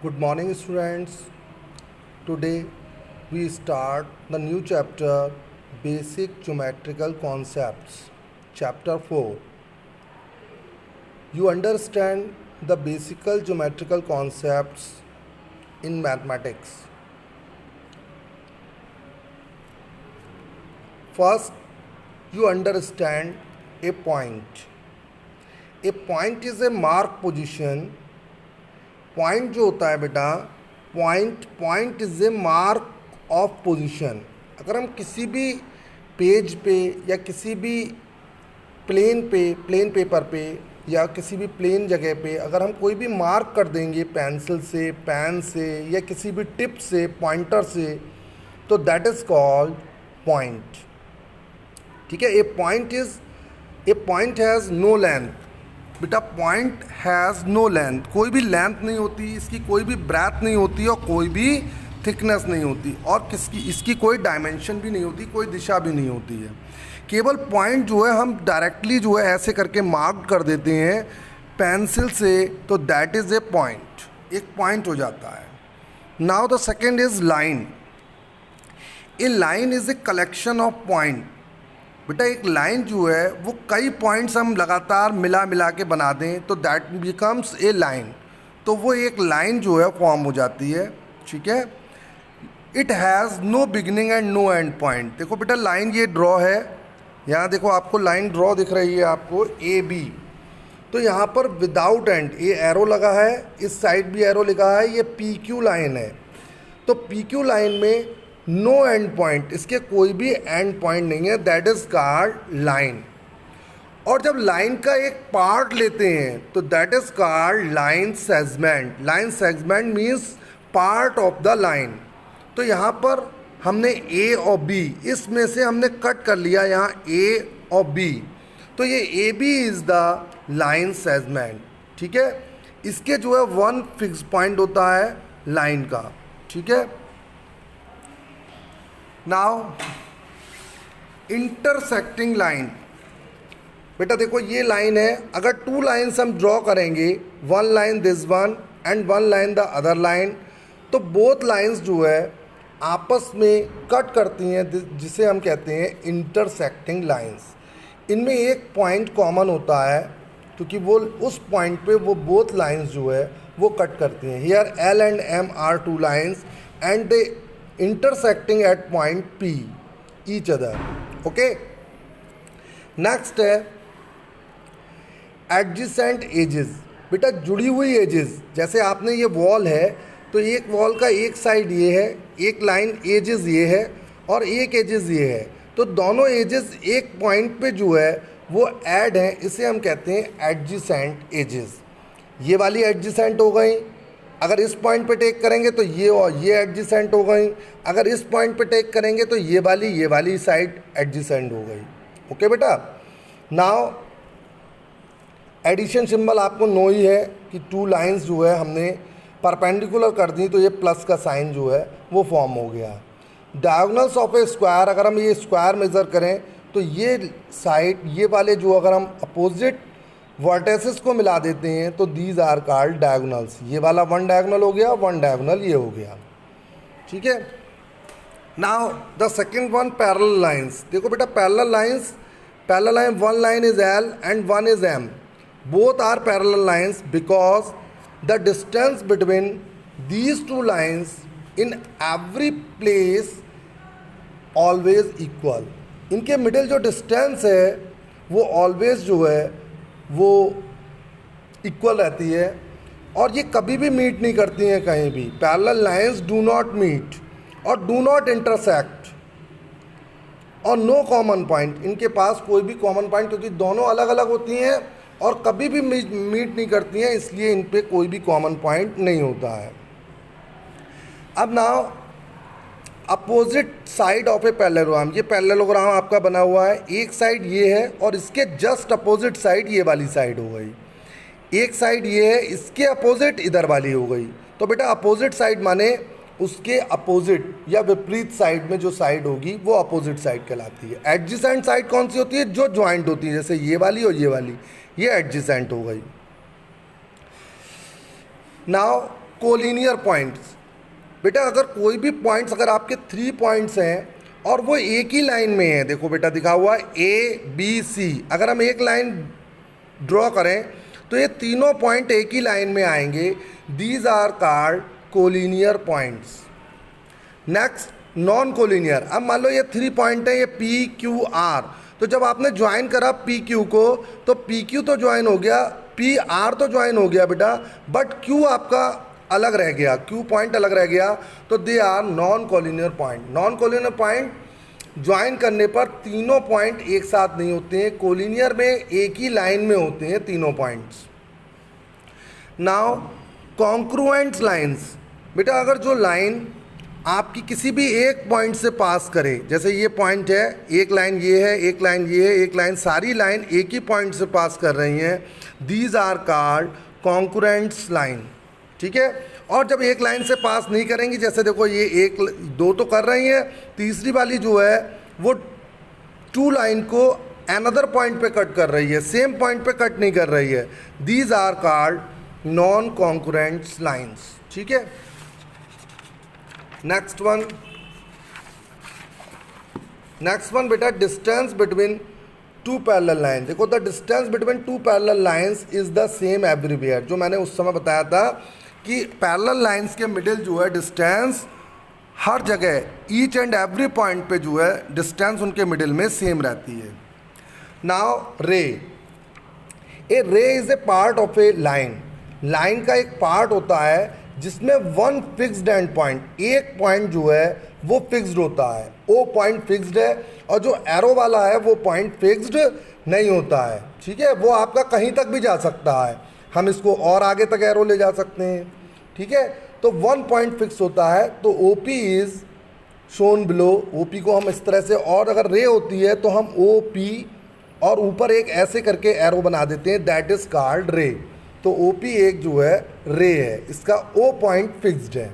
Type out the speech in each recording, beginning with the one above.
Good morning, students. Today we start the new chapter Basic Geometrical Concepts, Chapter 4. You understand the basic geometrical concepts in mathematics. First, you understand a point. A point is a mark position. Point जो होता है बेटा, point is a mark of position. अगर हम किसी भी page पे या किसी भी प्लेन पेपर पे या किसी भी प्लेन जगह पे अगर हम कोई भी मार्क कर देंगे पेंसिल से, पेन से या किसी भी टिप से, पॉइंटर से, तो दैट इज़ कॉल्ड पॉइंट. ठीक है. ए पॉइंट हैज़ नो लेंथ. बेटा पॉइंट हैज़ नो लेंथ, कोई भी लेंथ नहीं होती, इसकी कोई भी ब्रेथ नहीं होती और कोई भी थिकनेस नहीं होती और इसकी कोई डायमेंशन भी नहीं होती, कोई दिशा भी नहीं होती है. केवल पॉइंट जो है हम डायरेक्टली जो है ऐसे करके मार्क कर देते हैं पेंसिल से, तो दैट इज़ ए पॉइंट, एक पॉइंट हो जाता है. Now the second is line. A line is a collection of point. बेटा एक लाइन जो है वो कई पॉइंट्स हम लगातार मिला के बना दें तो दैट बिकम्स ए लाइन. तो वो एक लाइन जो है फॉर्म हो जाती है. ठीक है. It has no beginning and no end point. देखो बेटा लाइन ये ड्रॉ है, यहाँ देखो आपको लाइन ड्रॉ दिख रही है आपको ए बी. तो यहाँ पर विदाउट एंड ये एरो लगा है, इस साइड भी एरो लगा है, ये पी क्यू लाइन है. तो पी क्यू लाइन में नो एंड पॉइंट, इसके कोई भी एंड पॉइंट नहीं है, दैट इज कॉल्ड लाइन. और जब लाइन का एक पार्ट लेते हैं तो that is called line segment. Line segment means part of the line. तो यहाँ पर हमने ए और बी, इसमें से हमने कट कर लिया यहाँ ए और बी, तो ये A B is the line segment. ठीक है. इसके जो है वन फिक्स पॉइंट होता है लाइन का. ठीक है. Now intersecting line. बेटा देखो ये लाइन है, अगर टू लाइन्स हम ड्रॉ करेंगे, one line this one and one line the other line, तो बोथ लाइन्स जो है आपस में कट करती हैं, जिसे हम कहते हैं इंटरसेक्टिंग लाइन्स. इनमें एक पॉइंट कॉमन होता है क्योंकि वो उस पॉइंट पे वो बोथ लाइन्स जो है वो कट करती हैं. Here L and M are two lines and they intersecting at point P each other. Okay. Next है adjacent edges. बेटा जुड़ी हुई एजेस, जैसे आपने ये वॉल है तो एक वॉल का एक साइड ये है, एक लाइन एजेस ये है और एक एजेस ये है, तो दोनों एजेस एक पॉइंट पे जो है वो ऐड हैं, इसे हम कहते हैं एडजेसेंट एजेस. ये वाली एडजेसेंट हो गई, अगर इस पॉइंट पे टेक करेंगे तो ये और ये एडजेसेंट हो गई, अगर इस पॉइंट पे टेक करेंगे तो ये वाली साइड एडजेसेंट हो गई. ओके बेटा. नाउ एडिशन सिंबल आपको नो ही है कि टू लाइंस जो है हमने परपेंडिकुलर कर दी तो ये प्लस का साइन जो है वो फॉर्म हो गया. डायगोनल्स ऑफ ए स्क्वायर, अगर हम ये स्क्वायर मेज़र करें तो ये साइड ये वाले जो अगर हम अपोजिट वर्टेसिस को मिला देते हैं तो दीज आर कॉल्ड डायगोनल्स. ये वाला वन डायगोनल हो गया, वन डायगोनल ये हो गया. ठीक है. Now the second one parallel lines. देखो बेटा parallel line, one line is L and one is M. Both are parallel lines because the distance between these two lines in every place always equal. इनके middle जो distance है वो always जो है वो equal रहती है और ये कभी भी मीट नहीं करती हैं कहीं भी. Parallel lines do not meet और डू नॉट इंटरसेक्ट और नो कॉमन पॉइंट. इनके पास कोई भी कॉमन पॉइंट, क्योंकि दोनों अलग अलग होती हैं और कभी भी मीट नहीं करती हैं, इसलिए इन पे कोई भी कॉमन पॉइंट नहीं होता है. अब now opposite side of a parallelogram. ये पैरेललोग्राम आपका बना हुआ है, एक साइड ये है और इसके जस्ट अपोजिट साइड ये वाली साइड हो गई. एक साइड ये है, इसके अपोजिट इधर वाली हो गई. तो बेटा अपोजिट साइड माने उसके अपोजिट या विपरीत साइड में जो साइड होगी वो अपोजिट साइड कहलाती है. एडजेसेंट साइड कौन सी होती है? जो ज्वाइंट होती है, जैसे ये वाली और ये एडजेसेंट हो गई. Now collinear points. बेटा अगर कोई भी पॉइंट्स, अगर आपके 3 पॉइंट्स हैं और वो एक ही लाइन में है, देखो बेटा दिखा हुआ है ABC, अगर हम एक लाइन ड्रॉ करें तो ये तीनों पॉइंट एक ही लाइन में आएंगे। These are called collinear points. Next non collinear. अब मान लो ये 3 पॉइंट है, ये PQR, तो जब आपने ज्वाइन करा PQ को तो PQ तो ज्वाइन हो गया, PR तो ज्वाइन हो गया बेटा, बट Q आपका अलग रह गया, Q पॉइंट अलग रह गया, तो they are non collinear point. Non collinear point join करने पर तीनों पॉइंट एक साथ नहीं होते हैं, कोलिनियर में एक ही लाइन में होते हैं तीनों पॉइंट्स। Now कॉन्क्रुएंट lines. बेटा अगर जो लाइन आपकी किसी भी एक पॉइंट से पास करे, जैसे ये पॉइंट है, एक लाइन ये है, एक लाइन ये है, एक लाइन, सारी लाइन एक ही पॉइंट से पास कर रही हैं, दीज आर कॉल्ड कॉन्क्रुएंट लाइन। ठीक है। और जब एक लाइन से पास नहीं करेंगी, जैसे देखो ये एक दो तो कर रही हैं, तीसरी वाली जो है वो 2 लाइन को अनदर पॉइंट पे कट कर रही है, सेम पॉइंट पे कट नहीं कर रही है, these are called non congruent lines. ठीक है। नेक्स्ट वन बेटा डिस्टेंस बिटवीन 2 पैरेलल लाइन। देखो the distance between 2 parallel lines is the same everywhere. जो मैंने उस समय बताया था कि पैरेलल लाइंस के मिडिल जो है डिस्टेंस हर जगह, ईच एंड एवरी पॉइंट पे जो है डिस्टेंस उनके मिडिल में सेम रहती है। Now ray. A ray is a part of a line. Line का एक पार्ट होता है जिसमें वन फिक्स्ड एंड पॉइंट, एक पॉइंट जो है वो फिक्स्ड होता है, ओ पॉइंट फिक्स्ड है, और जो एरो वाला है वो पॉइंट फिक्स्ड नहीं होता है। ठीक है। वो आपका कहीं तक भी जा सकता है, हम इसको और आगे तक एरो ले जा सकते हैं। ठीक है। तो वन पॉइंट फिक्स होता है, तो OP is shown below. OP को हम इस तरह से, और अगर रे होती है तो हम OP और ऊपर एक ऐसे करके एरो बना देते हैं, दैट इज कॉल्ड रे। तो OP एक जो है रे है, इसका O पॉइंट फिक्स्ड है।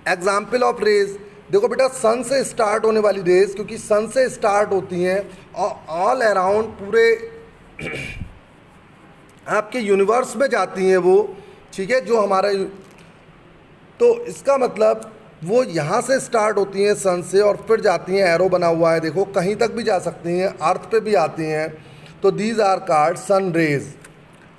Example of rays. देखो बेटा सन से स्टार्ट होने वाली रेज, क्योंकि सन से स्टार्ट होती हैं और ऑल अराउंड पूरे आपके यूनिवर्स में जाती हैं वो। ठीक है। जो हमारा, तो इसका मतलब वो यहाँ से स्टार्ट होती हैं सन से और फिर जाती हैं, एरो बना हुआ है देखो, कहीं तक भी जा सकती हैं, अर्थ पे भी आती हैं, तो these are called sun rays.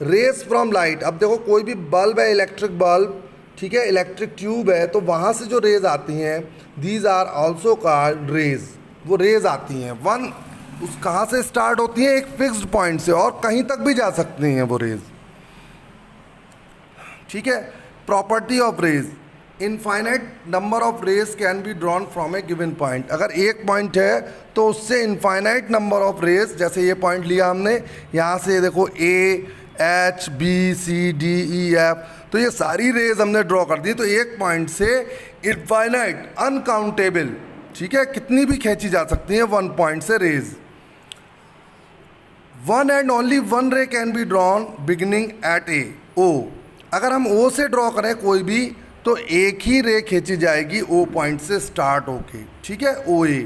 Rays from light. अब देखो कोई भी बल्ब है, इलेक्ट्रिक बल्ब, ठीक है, इलेक्ट्रिक ट्यूब है, तो वहाँ से जो रेज आती हैं these are also called rays. वो रेज आती हैं, वन उस कहाँ से स्टार्ट होती है, एक फिक्स्ड पॉइंट से, और कहीं तक भी जा सकती हैं वो रेज। ठीक है। Property of rays. Infinite number of rays can be drawn from a given point. अगर एक पॉइंट है तो उससे इनफाइनाइट नंबर ऑफ रेज, जैसे ये पॉइंट लिया हमने, यहाँ से देखो AHBCDEF, तो ये सारी रेज हमने ड्रॉ कर दी। तो एक पॉइंट से इनफाइनाइट, अनकाउंटेबल, ठीक है, कितनी भी खींची जा सकती है वन पॉइंट से rays. One and only one ray can be drawn beginning at a O। अगर हम O से ड्रॉ करें कोई भी, तो एक ही रे खींची जाएगी O पॉइंट से स्टार्ट होके। ठीक है, OA।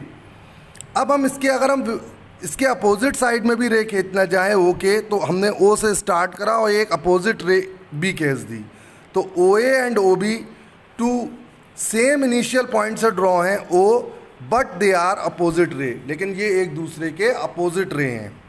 अब हम इसके, अगर हम इसके अपोजिट साइड में भी रे खींचना चाहें O के, तो हमने O से स्टार्ट करा और एक अपोजिट रे B खींच दी, तो OA and OB two same initial point से ड्रॉ हैं O, but they are opposite ray, लेकिन ये एक दूसरे के अपोजिट रे हैं।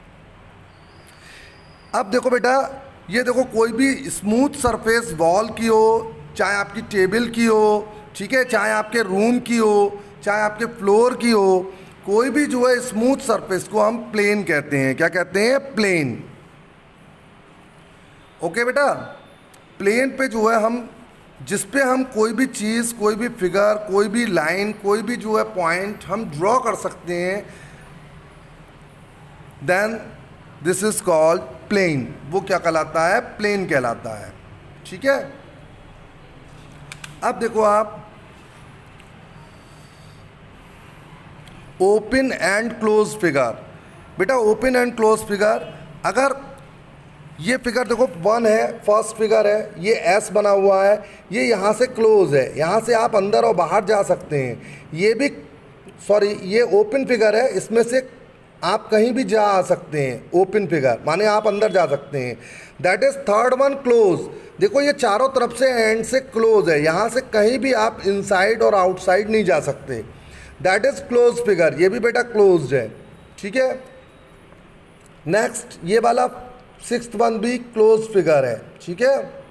अब देखो बेटा, ये देखो कोई भी स्मूथ सरफेस वॉल की हो, चाहे आपकी टेबल की हो, ठीक है, चाहे आपके रूम की हो, चाहे आपके फ्लोर की हो, कोई भी जो है स्मूथ सरफेस को हम प्लेन कहते हैं। क्या कहते हैं? प्लेन। ओके बेटा, प्लेन पे जो है हम, जिस पे हम कोई भी चीज़, कोई भी फिगर, कोई भी लाइन, कोई भी जो है पॉइंट हम ड्रॉ कर सकते हैं, then this is called plane. वो क्या कहलाता है? प्लेन कहलाता है। ठीक है। अब देखो आप, ओपन एंड क्लोज फिगर। बेटा ओपन एंड क्लोज फिगर, अगर ये फिगर देखो 1 है, फर्स्ट फिगर है, ये एस बना हुआ है, ये यहाँ से क्लोज है, यहाँ से आप अंदर और बाहर जा सकते हैं। ये भी, सॉरी, ये ओपन फिगर है, इसमें से आप कहीं भी जा आ सकते हैं, ओपन फिगर माने आप अंदर जा सकते हैं। That is third one clause. देखो ये चारों तरफ से एंड से क्लोज है, यहाँ से कहीं भी आप इनसाइड और आउटसाइड नहीं जा सकते। दैट इज क्लोज फिगर, ये भी बेटा क्लोज्ड है, ठीक है। नेक्स्ट ये वाला सिक्स्थ वन भी क्लोज फिगर है, ठीक है।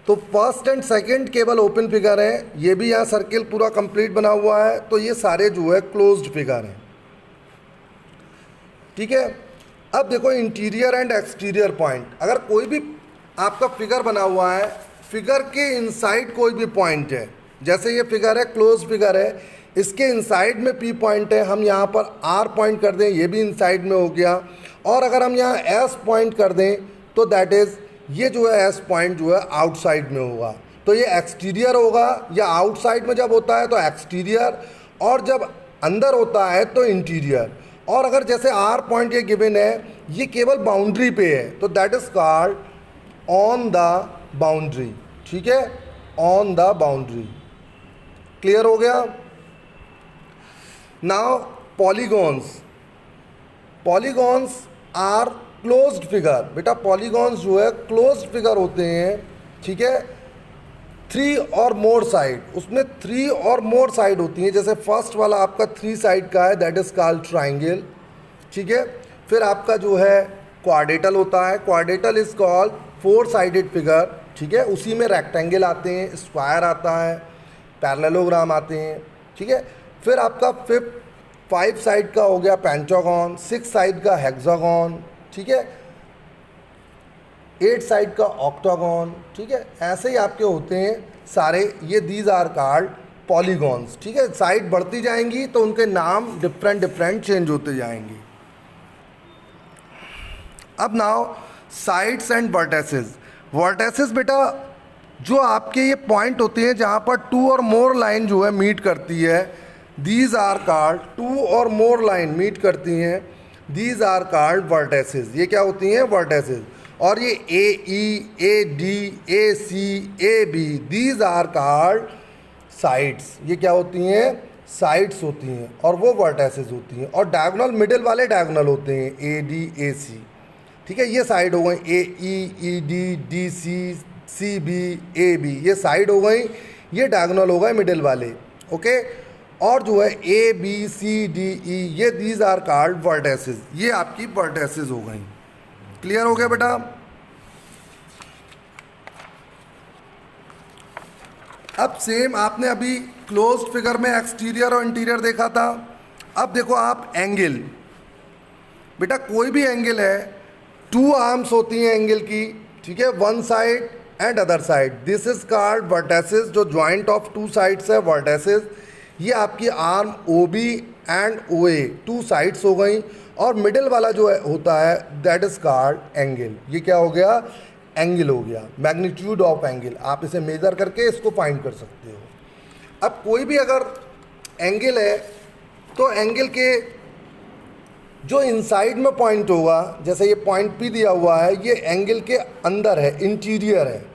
तो फर्स्ट एंड सेकंड केवल ओपन फिगर है, ये भी यहाँ सर्किल पूरा कंप्लीट बना हुआ है, तो ये सारे जो है क्लोज्ड फिगर हैं, ठीक है। अब देखो इंटीरियर एंड एक्सटीरियर पॉइंट, अगर कोई भी आपका फिगर बना हुआ है, फिगर के इनसाइड कोई भी पॉइंट है, जैसे ये फिगर है क्लोज फिगर है, इसके इनसाइड में पी पॉइंट है, हम यहाँ पर आर पॉइंट कर दें, ये भी इनसाइड में हो गया। और अगर हम यहाँ एस पॉइंट कर दें तो दैट इज़ ये जो है एस पॉइंट जो है आउटसाइड में होगा, तो ये एक्सटीरियर होगा। या आउटसाइड में जब होता है तो एक्सटीरियर, और जब अंदर होता है तो इंटीरियर। और अगर जैसे आर पॉइंट ये गिवन है, ये केवल बाउंड्री पे है, तो that is called on the boundary, ठीक है, ऑन द बाउंड्री। क्लियर हो गया। Now polygons, polygons are closed figure. बेटा पॉलीगॉन्स जो है क्लोज्ड फिगर होते हैं, ठीक है। 3 और मोर साइड, उसमें 3 और मोर साइड होती हैं। जैसे फर्स्ट वाला आपका 3 साइड का है, दैट इज कॉल्ड ट्राइंगल, ठीक है। फिर आपका जो है क्वाड्रेटल होता है, quadrilateral is called 4 sided figure, ठीक है। उसी में रेक्टेंगल आते हैं, स्क्वायर आता है, पैरेललोग्राम आते हैं, ठीक है। फिर आपका 5 साइड का हो गया पेंटागन, 6 साइड का हेक्सागन, ठीक है, 8 साइड का ऑक्टागन, ठीक है। ऐसे ही आपके होते हैं सारे, ये दीज आर कॉल्ड पॉलीगॉन्स, ठीक है। साइड बढ़ती जाएंगी तो उनके नाम डिफरेंट डिफरेंट चेंज होते जाएंगे। अब now sides and vertices. Vertices बेटा जो आपके ये पॉइंट होते हैं जहाँ पर 2 और मोर लाइन जो है मीट करती है, दीज आर कॉल्ड 2 और मोर लाइन मीट करती हैं, दीज आर कॉल्ड वर्टेसेस। ये क्या होती हैं? वर्टेसेस। और ये A E, A D, A C, A B, these are called sides. ये क्या होती हैं? साइड्स होती हैं, और वो वर्टेसेस होती हैं। और डायगोनल, मिडिल वाले डायगोनल होते हैं, ए डी, ए सी, ठीक है। ये साइड हो गई, A E D, D C, C B, A B, ये साइड हो गई, ये डायगोनल हो गए मिडिल वाले, ओके। और जो है A B C D E, ये दीज आर कॉल्ड वर्टेसेस। ये आपकी वर्टेसेस हो गई। क्लियर हो गया बेटा? अब सेम आपने अभी क्लोज्ड फिगर में एक्सटीरियर और इंटीरियर देखा था। अब देखो आप एंगल। बेटा कोई भी एंगल है, 2 आर्म्स होती हैं एंगल की, ठीक है, 1 side and other side, this is called vertices. जो ज्वाइंट ऑफ 2 साइड्स है वर्टेसेस। ये आपकी arm O B and O A, 2 sides हो गई। और मिडिल वाला जो है होता है दैट इज कॉल्ड एंगल। ये क्या हो गया? एंगल हो गया, मैग्नीट्यूड ऑफ एंगल। आप इसे मेजर करके इसको फाइंड कर सकते हो। अब कोई भी अगर एंगल है तो एंगल के जो इनसाइड में पॉइंट होगा, जैसे ये पॉइंट पी दिया हुआ है, ये एंगल के अंदर है, इंटीरियर है।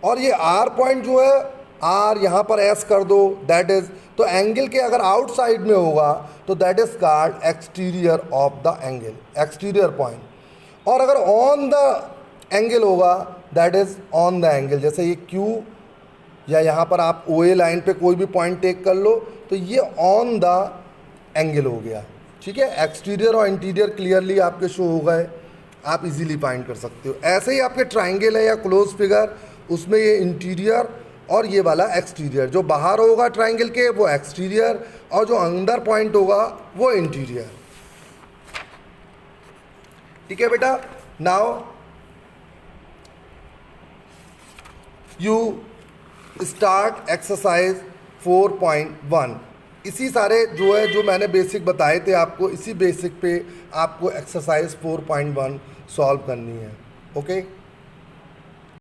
और ये आर पॉइंट जो है, आर यहाँ पर एस कर दो, दैट इज, तो एंगल के अगर आउटसाइड में होगा तो that is called exterior of the angle, exterior point. और अगर ऑन द एंगल होगा that is on the angle. जैसे ये क्यू, या यहाँ पर आप ओ ए लाइन पे कोई भी पॉइंट टेक कर लो, तो ये ऑन द एंगल हो गया, ठीक है। एक्सटीरियर और इंटीरियर क्लियरली आपके शो हो गए, आप इजीली फाइंड कर सकते हो। ऐसे ही आपके ट्राइंगल है या क्लोज फिगर, उसमें ये इंटीरियर और ये वाला एक्सटीरियर, जो बाहर होगा ट्राइंगल के वो एक्सटीरियर, और जो अंदर पॉइंट होगा वो इंटीरियर, ठीक है बेटा। Now you start exercise 4.1। इसी सारे जो है, जो मैंने बेसिक बताए थे आपको, इसी बेसिक पे आपको एक्सरसाइज 4.1 सॉल्व करनी है, ओके।